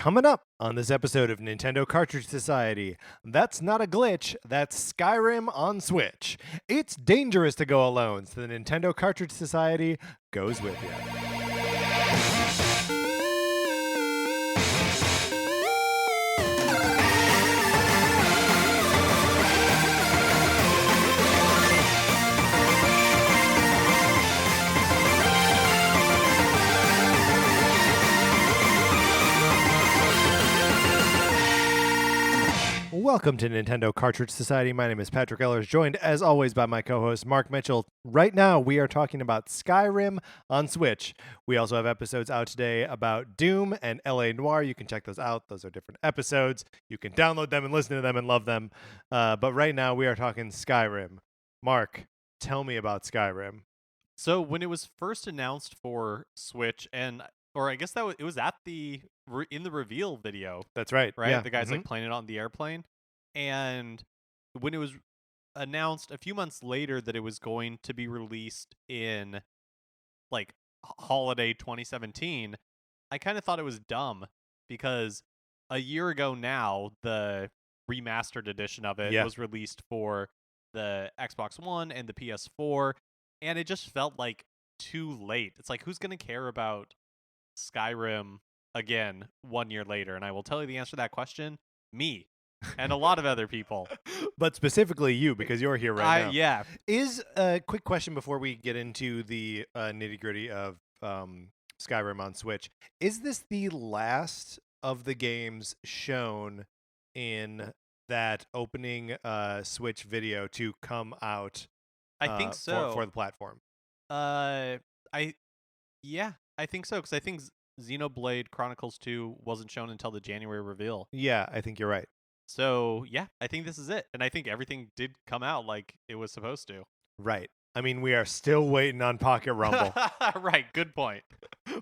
Coming up on this episode of Nintendo Cartridge Society, that's not a glitch, that's Skyrim on Switch. It's dangerous to go alone, so the Nintendo Cartridge Society goes with you. Welcome to Nintendo Cartridge Society. My name is Patrick Ellers, joined as always by my co-host Mark Mitchell. Right now, we are talking about Skyrim on Switch. We also have episodes out today about Doom and LA Noire. You can check those out. Those are different episodes. You can download them and listen to them and love them. But right now, we are talking Skyrim. Mark, tell me about Skyrim. So when it was first announced for Switch, or I guess it was at in the reveal video, That's right. right? Yeah. The guy's like playing it on the airplane, and when it was announced a few months later that it was going to be released in like holiday 2017, I kind of thought it was dumb because a year ago now the remastered edition of it was released for the Xbox One and the PS4, and it just felt like too late. It's like, who's going to care about Skyrim again 1 year later? And I will tell you the answer to that question: me and a lot of other people. But specifically you, because you're here right now. Yeah. Is a quick question before we get into the nitty-gritty of Skyrim on Switch. Is this the last of the games shown in that opening Switch video to come out? I think so. For the platform. I think so, because I think Xenoblade Chronicles 2 wasn't shown until the January reveal. Yeah, I think you're right. So, yeah, I think this is it. And I think everything did come out like it was supposed to. Right. I mean, we are still waiting on Pocket Rumble. Right, good point.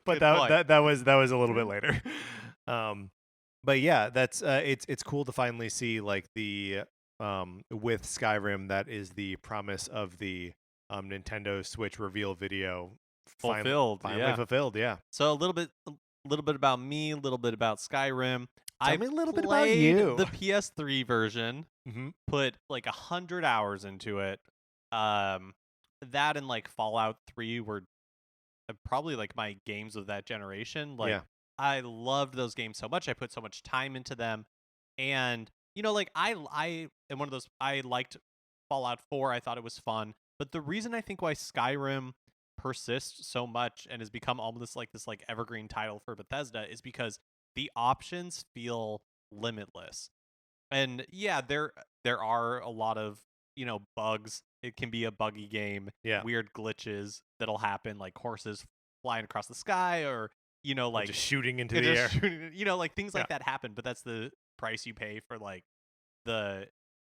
But that was a little bit later. But yeah, that's it's cool to finally see like the with Skyrim, that is the promise of the Nintendo Switch reveal video fulfilled. Finally fulfilled, yeah. So a little bit about me, a little bit about Skyrim. Tell me a little bit about you. The PS3 version, put like 100 hours into it. That and like Fallout 3 were probably like my games of that generation. Like, I loved those games so much. I put so much time into them, and like I am one of those. I liked Fallout 4. I thought it was fun, but the reason I think why Skyrim persists so much and has become almost like this like evergreen title for Bethesda is because the options feel limitless. And yeah, there are a lot of bugs. It can be a buggy game. Weird glitches that'll happen, like horses flying across the sky, or like just shooting into the air. Like things like that happen, but that's the price you pay for like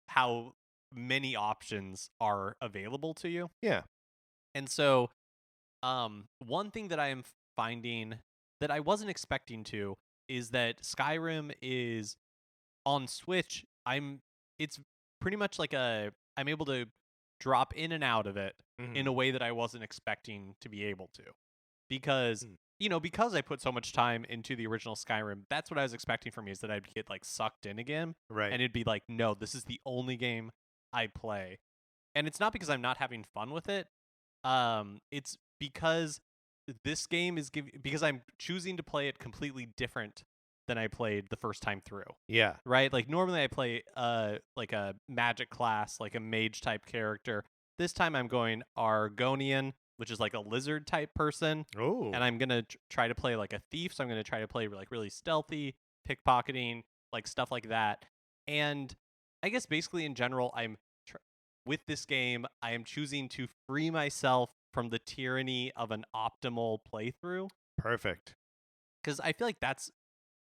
how many options are available to you. And so one thing that I am finding that I wasn't expecting to is that Skyrim is on Switch. It's pretty much like I'm able to drop in and out of it in a way that I wasn't expecting to be able to, because because I put so much time into the original Skyrim. That's what I was expecting from me, is that I'd get like sucked in again, right? And it'd be like, no, this is the only game I play, and it's not because I'm not having fun with it. It's because this game is because I'm choosing to play it completely different than I played the first time through. Yeah. Right? Like normally I play like a magic class, like a mage type character. This time I'm going Argonian, which is like a lizard type person. Oh. And I'm going to try to play like a thief, so I'm going to try to play like really stealthy, pickpocketing, like stuff like that. And I guess basically in general, with this game, I am choosing to free myself from the tyranny of an optimal playthrough. Perfect. Because I feel like that's,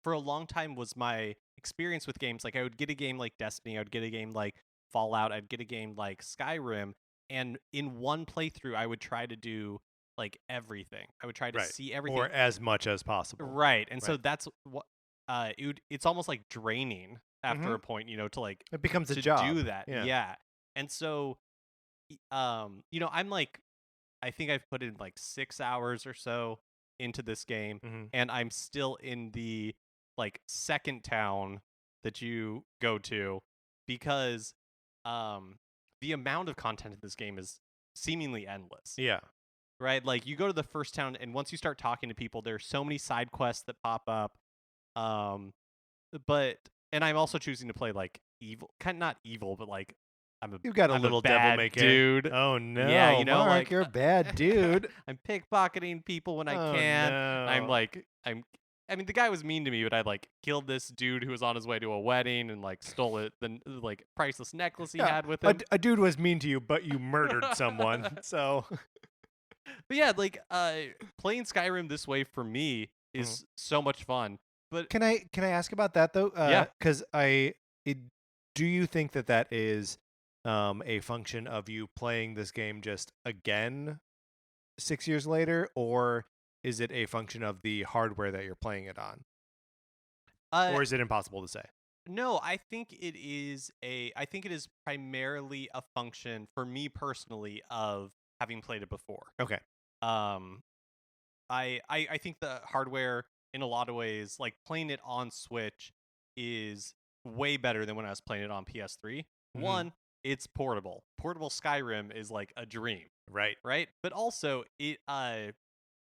for a long time, was my experience with games. Like I would get a game like Destiny, I would get a game like Fallout, I'd get a game like Skyrim, and in one playthrough I would try to do like everything. I would try to see everything, or as much as possible. Right. And so that's what it's almost like draining after a point, to like it becomes a job. Do that. Yeah. And so I'm like, I think I've put in like 6 hours or so into this game, and I'm still in the like second town that you go to, because the amount of content in this game is seemingly endless. Yeah. Right? Like you go to the first town, and once you start talking to people, there's so many side quests that pop up. But and I'm also choosing to play like evil, kind of not evil, but like You've got a I'm little devil bad may care dude. Oh no, Yeah, Mark, like you're a bad dude. I'm pickpocketing people when I Oh can. no. I mean, the guy was mean to me, but I like killed this dude who was on his way to a wedding and like stole the like priceless necklace he had with him. A dude was mean to you, but you murdered someone. So, but yeah, like playing Skyrim this way for me is so much fun. But can I ask about that though? Yeah. Because do you think that is a function of you playing this game just again 6 years later, or is it a function of the hardware that you're playing it on? Or is it impossible to say? No, I think it is primarily a function for me personally of having played it before. Okay. I think the hardware in a lot of ways, like playing it on Switch, is way better than when I was playing it on PS3. One, it's portable. Portable Skyrim is like a dream. Right. Right? But also it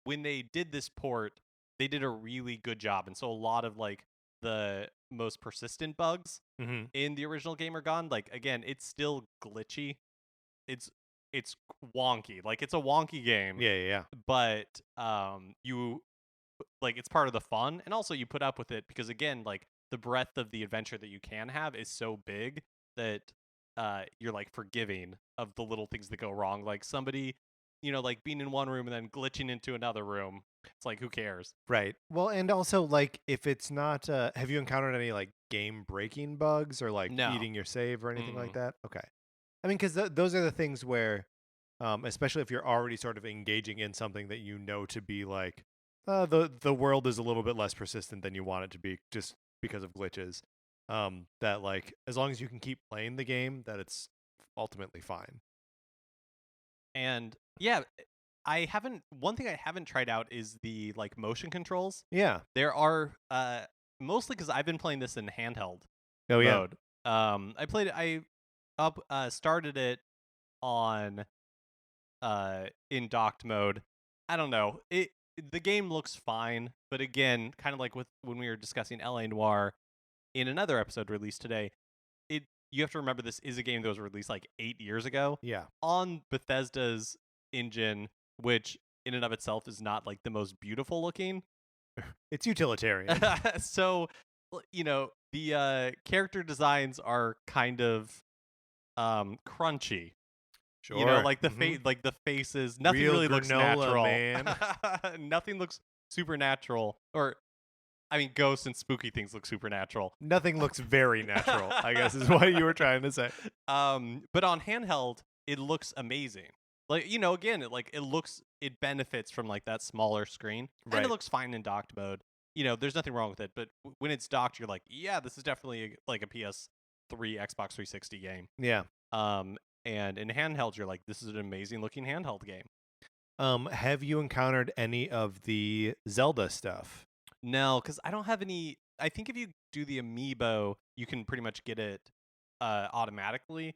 when they did this port, they did a really good job. And so a lot of like the most persistent bugs in the original game are gone. Like again, it's still glitchy. It's wonky. Like it's a wonky game. Yeah. But you like it's part of the fun, and also you put up with it because again, like the breadth of the adventure that you can have is so big that you're like forgiving of the little things that go wrong. Like somebody, like being in one room and then glitching into another room. It's like, who cares? Right. Well, and also like if it's not, have you encountered any like game breaking bugs or like eating your save or anything like that? Okay. I mean, because those are the things where, especially if you're already sort of engaging in something that you know to be like, the world is a little bit less persistent than you want it to be just because of glitches. That like as long as you can keep playing the game, that it's ultimately fine. And yeah, one thing I haven't tried out is the like motion controls. Yeah. There are mostly because I've been playing this in handheld mode. I started it on in docked mode. I don't know. The game looks fine, but again, kind of like with when we were discussing LA Noire in another episode released today, you have to remember this is a game that was released like 8 years ago. Yeah. On Bethesda's engine, which in and of itself is not like the most beautiful looking. It's utilitarian. So, the character designs are kind of crunchy. Sure. Like the the faces, nothing really looks natural. Man. Nothing looks supernatural, or I mean, ghosts and spooky things look supernatural. Nothing looks very natural, I guess is what you were trying to say. But on handheld, it looks amazing. Like, again, it benefits from like that smaller screen, and it looks fine in docked mode. There's nothing wrong with it. But when it's docked, you're like, yeah, this is definitely like a PS3, Xbox 360 game. Yeah. And in handheld, you're like, this is an amazing looking handheld game. Have you encountered any of the Zelda stuff? No, because I don't have any. I think if you do the amiibo, you can pretty much get it automatically.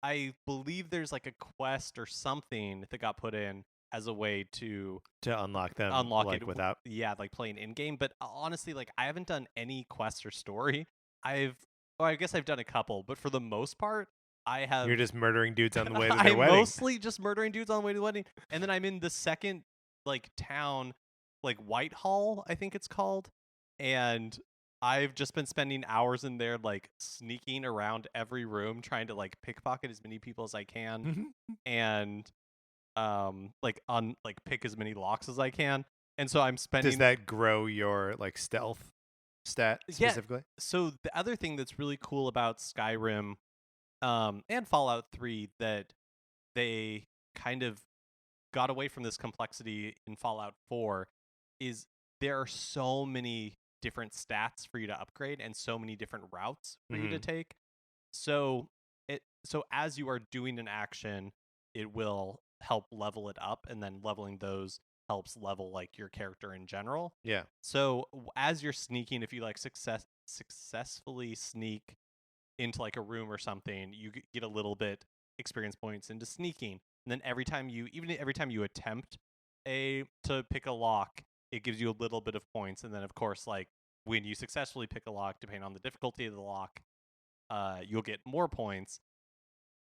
I believe there's like a quest or something that got put in as a way to unlock them, unlock it without. Yeah, like playing in game. But honestly, like I haven't done any quest or story. I guess I've done a couple, but for the most part, I have. You're just murdering dudes on the way to their I'm wedding. Mostly just murdering dudes on the way to the wedding, and then I'm in the second like town, like Whitehall, I think it's called, and I've just been spending hours in there, like sneaking around every room, trying to like pickpocket as many people as I can, and pick as many locks as I can. And so I'm spending. Does that grow your like stealth stat specifically? Yeah. So the other thing that's really cool about Skyrim, and Fallout 3 that they kind of got away from this complexity in Fallout 4 is there are so many different stats for you to upgrade and so many different routes for you to take. So as you are doing an action, it will help level it up, and then leveling those helps level like your character in general. Yeah. So as you're sneaking, if you like successfully sneak into like a room or something, you get a little bit experience points into sneaking. And then every time you attempt to pick a lock, it gives you a little bit of points. And then of course, like when you successfully pick a lock, depending on the difficulty of the lock, you'll get more points.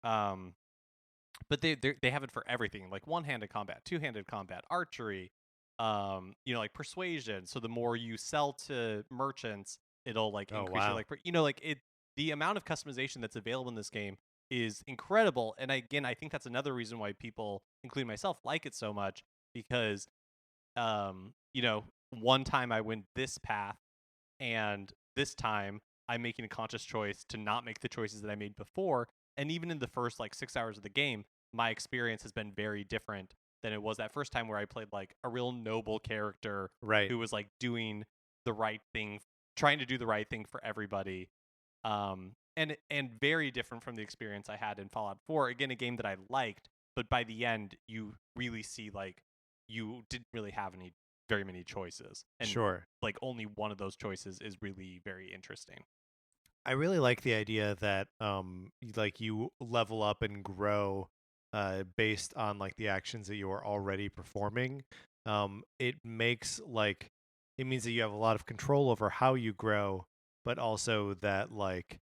But they have it for everything, like one-handed combat, two-handed combat, archery, like persuasion. So the more you sell to merchants, it'll like increase your like the amount of customization that's available in this game is incredible. And again, I think that's another reason why people, including myself, like it so much, because one time I went this path, and this time I'm making a conscious choice to not make the choices that I made before. And even in the first like 6 hours of the game, my experience has been very different than it was that first time, where I played like a real noble character who was like doing the right thing, trying to do the right thing for everybody. And very different from the experience I had in Fallout 4. Again, a game that I liked, but by the end, you really see like you didn't really have very many choices. And like only one of those choices is really very interesting. I really like the idea that like you level up and grow based on like the actions that you are already performing. It means that you have a lot of control over how you grow, but also that like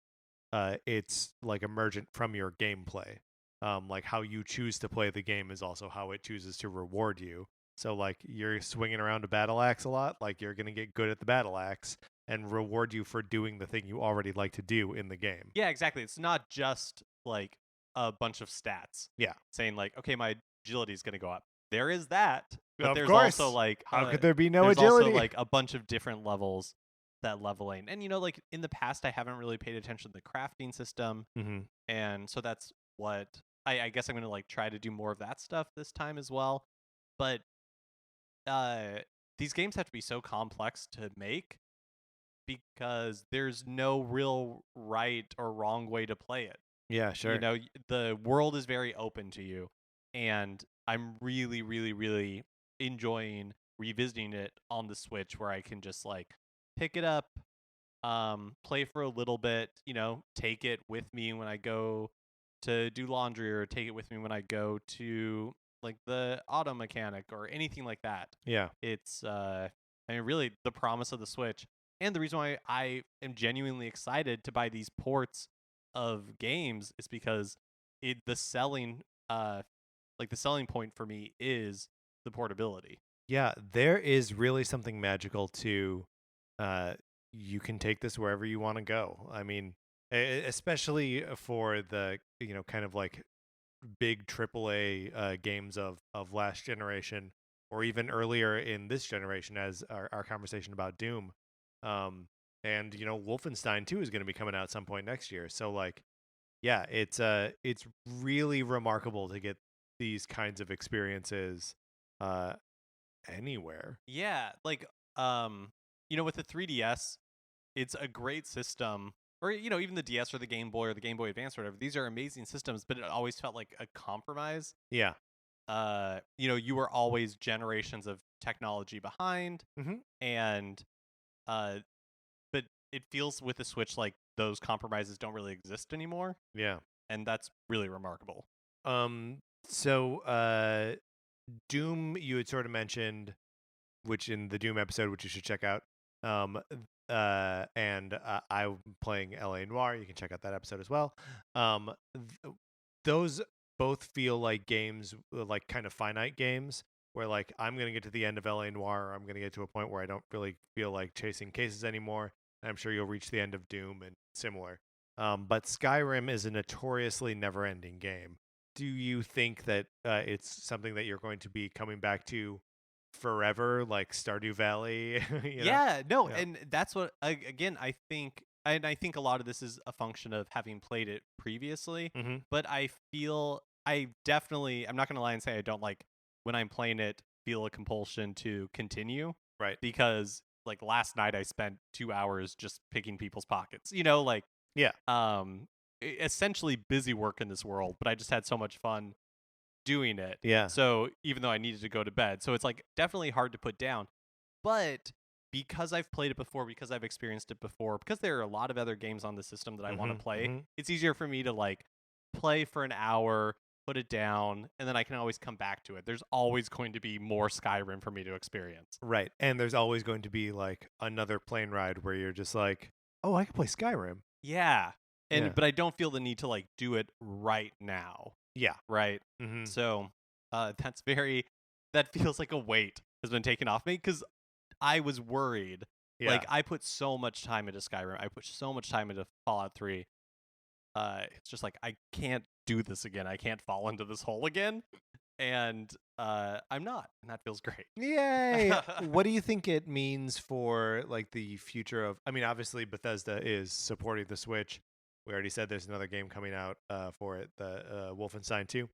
it's like emergent from your gameplay. Like how you choose to play the game is also how it chooses to reward you. So like you're swinging around a battle axe a lot, like you're gonna get good at the battle axe and reward you for doing the thing you already like to do in the game. Yeah, exactly. It's not just like a bunch of stats. Yeah. Saying like, okay, my agility is gonna go up. There is that, but of there's course. also like how could there be no there's agility? Also like a bunch of different levels that leveling. And like in the past, I haven't really paid attention to the crafting system, and so that's what I guess I'm gonna like try to do more of that stuff this time as well. But these games have to be so complex to make, because there's no real right or wrong way to play it. Yeah, sure. The world is very open to you, and I'm really, really, really enjoying revisiting it on the Switch, where I can just like pick it up, play for a little bit, take it with me when I go to do laundry, or take it with me when I go to like the auto mechanic or anything like that. Yeah. It's really the promise of the Switch, and the reason why I am genuinely excited to buy these ports of games is because the selling point for me is the portability. Yeah, there is really something magical to you can take this wherever you want to go. I mean, especially for the kind of like big AAA games of last generation, or even earlier in this generation, as our conversation about Doom. And Wolfenstein 2 is going to be coming out at some point next year. So like, yeah, it's really remarkable to get these kinds of experiences anywhere. Yeah, like with the 3DS, it's a great system. Or even the DS or the Game Boy or the Game Boy Advance or whatever. These are amazing systems, but it always felt like a compromise. Yeah. You were always generations of technology behind, and but it feels with the Switch like those compromises don't really exist anymore. Yeah. And that's really remarkable. So Doom, you had sort of mentioned, which in the Doom episode, which you should check out. And I'm playing LA Noire. You can check out that episode as well. Those both feel like games, like kind of finite games, where like I'm going to get to the end of LA Noire, or I'm going to get to a point where I don't really feel like chasing cases anymore. And I'm sure you'll reach the end of Doom and similar. But Skyrim is a notoriously never-ending game. Do you think that it's something that you're going to be coming back to forever, like Stardew Valley? And that's what again I think, and I think a lot of this is a function of having played it previously. But I feel I'm not gonna lie and say I don't, like, when I'm playing it, feel a compulsion to continue, right? Because like last night I spent 2 hours just picking people's pockets, essentially busy work in this world, but I just had so much fun doing it. Yeah. So even though I needed to go to bed, so it's like definitely hard to put down. But because I've played it before, because I've experienced it before, because there are a lot of other games on the system that I want to play, it's easier for me to like play for an hour, put it down, and then I can always come back to it. There's always going to be more Skyrim for me to experience. Right. And there's always going to be like another plane ride where you're just like, oh, I can play Skyrim. Yeah. But I don't feel the need to like do it right now. Yeah. Right. So that feels like a weight has been taken off me, because I was worried. Yeah. Like, I put so much time into Skyrim. I put so much time into Fallout 3. It's just like, I can't do this again. I can't fall into this hole again. And I'm not. And that feels great. Yay. What do you think it means for like the future of, I mean, obviously Bethesda is supporting the Switch. We already said there's another game coming out for it, the Wolfenstein 2.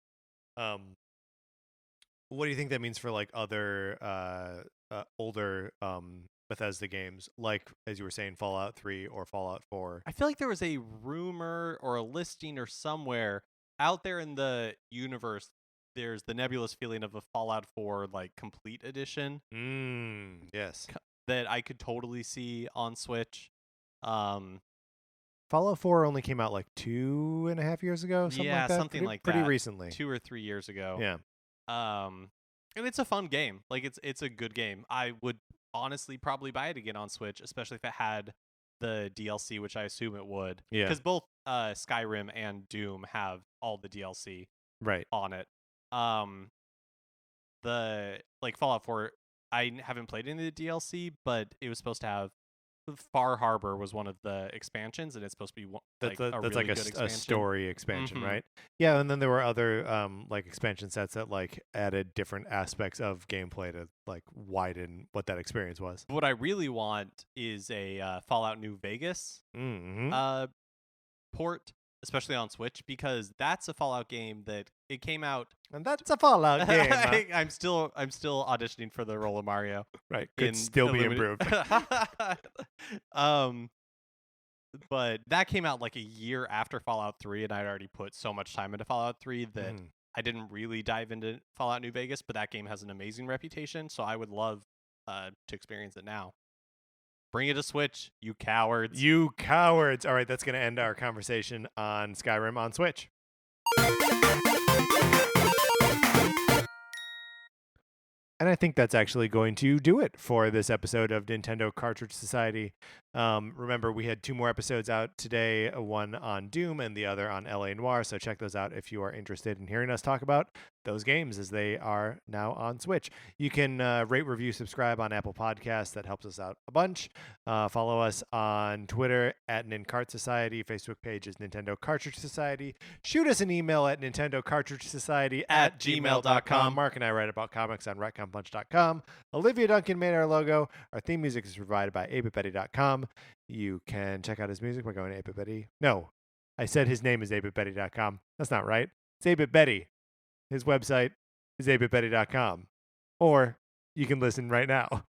What do you think that means for like other older Bethesda games, like, as you were saying, Fallout 3 or Fallout 4? I feel like there was a rumor or a listing or somewhere out there in the universe. There's the nebulous feeling of a Fallout 4 like complete edition. Yes. That I could totally see on Switch. Fallout 4 only came out like 2.5 years ago. Something like that. Something like pretty that. Recently. 2 or 3 years ago. Yeah. And it's a fun game. Like, it's a good game. I would honestly probably buy it again on Switch, especially if it had the DLC, which I assume it would. Yeah. Because both Skyrim and Doom have all the DLC on it. The like Fallout 4, I haven't played any of the DLC, but it was supposed to have Far Harbor was one of the expansions, and it's supposed to be that's really like a story expansion, right? Yeah, and then there were other like expansion sets that like added different aspects of gameplay to like widen what that experience was. What I really want is a Fallout New Vegas port, especially on Switch, because that's a Fallout game that it came out. And that's a Fallout game. I'm still auditioning for the role of Mario. Right, could still be improved. But that came out like a year after Fallout 3, and I'd already put so much time into Fallout 3 that I didn't really dive into Fallout New Vegas. But that game has an amazing reputation, so I would love to experience it now. Bring it to Switch, you cowards. You cowards. All right, that's going to end our conversation on Skyrim on Switch. And I think that's actually going to do it for this episode of Nintendo Cartridge Society. Remember, we had 2 more episodes out today, one on Doom and the other on LA Noire, so check those out if you are interested in hearing us talk about those games as they are now on Switch. You can rate, review, subscribe on Apple Podcasts. That helps us out a bunch. Follow us on Twitter at Nincart Society. Facebook page is Nintendo Cartridge Society. Shoot us an email at nintendocartridgesociety@gmail.com. Mark and I write about comics on retconpunch.com. Olivia Duncan made our logo. Our theme music is provided by 8bitbetty.com. You can check out his music by going to 8bitbetty. No, I said his name is 8bitbetty.com. That's not right. It's 8bitbetty. His website is 8bitbetty.com. Or you can listen right now.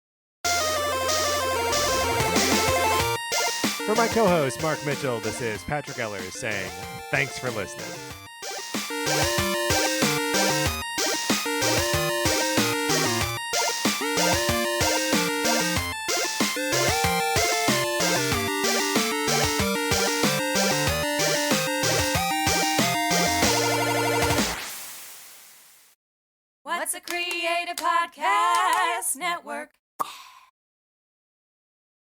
For my co-host, Mark Mitchell, this is Patrick Ellers saying thanks for listening. What's a Creative Podcast Network?